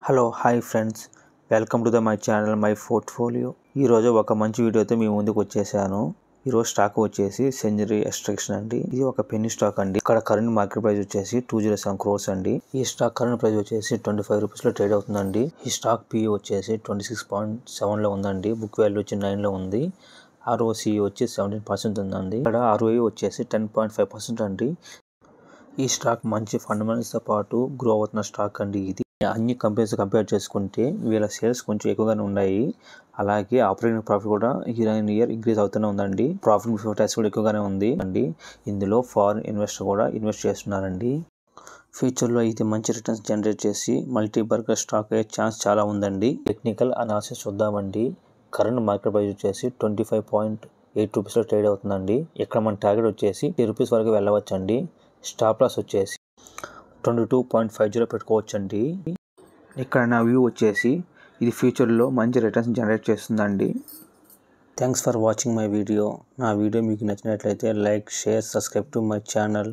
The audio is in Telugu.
Hello hi friends, welcome to my channel my portfolio. ఈరోజు ఒక మంచి వీడియోతో మీ ముందుకు వచ్చేసాను. ఈరోజు స్టాక్ వచ్చేసి సెంచరీ ఎక్స్ట్రాక్షన్ అండి. ఇది ఒక పెన్నీ స్టాక్ అండి. ఇక్కడ కరెంట్ మార్కెట్ ప్రైస్ వచ్చేసి 207 crores అండి. ఈ స్టాక్ కరెంట్ ప్రైస్ వచ్చేసి 25 rupees లో ట్రేడ్ అవుతుందండి. ఈ స్టాక్ PE వచ్చేసి 26.7 లో ఉందండి. బుక్ వాల్యూ వచ్చి 9 లో ఉంది. ROCE వచ్చి 17% ఉందండి. ఇక్కడ ROE వచ్చేసి 10.5% అండి. ఈ స్టాక్ మంచి ఫండమెంటల్స్ తో పాటు గ్రో అవుతున్న స్టాక్ అండి. ఇది అన్ని కంపెనీస్ కంపేర్ చేసుకుంటే వీళ్ళ సేల్స్ కొంచెం ఎక్కువగానే ఉన్నాయి. అలాగే ఆపరేటింగ్ ప్రాఫిట్ కూడా ఇయర్ ఇంక్రీజ్ అవుతూనే ఉందండి. ప్రాఫిట్ బిఫోర్ ట్యాక్స్ కూడా ఎక్కువగానే ఉంది అండి. ఇందులో ఫారిన్ ఇన్వెస్టర్ కూడా ఇన్వెస్ట్ చేస్తున్నారండి. ఫ్యూచర్లో ఇది మంచి రిటర్న్స్ జనరేట్ చేసి మల్టీ బర్గర్ స్టాక్ అయ్యే ఛాన్స్ చాలా ఉందండి. టెక్నికల్ అనాలిసిస్ చూద్దామండి. కరెంట్ మార్కెట్ ప్రైస్ వచ్చేసి 25.8 rupees లో ట్రేడ్ అవుతుందండి. ఇక్కడ మన టార్గెట్ వచ్చేసి 10 rupees వరకు వెళ్ళవచ్చండి. స్టాప్ లాస్ వచ్చేసి 22.50 పెట్టుకోవచ్చండి. ఇక్కడ నా వ్యూ వచ్చేసి ఇది ఫ్యూచర్లో మంచి రిటర్న్స్ జనరేట్ చేస్తుందండి. Thanks for watching my video. నా వీడియో మీకు నచ్చినట్లయితే like, share, subscribe to my channel.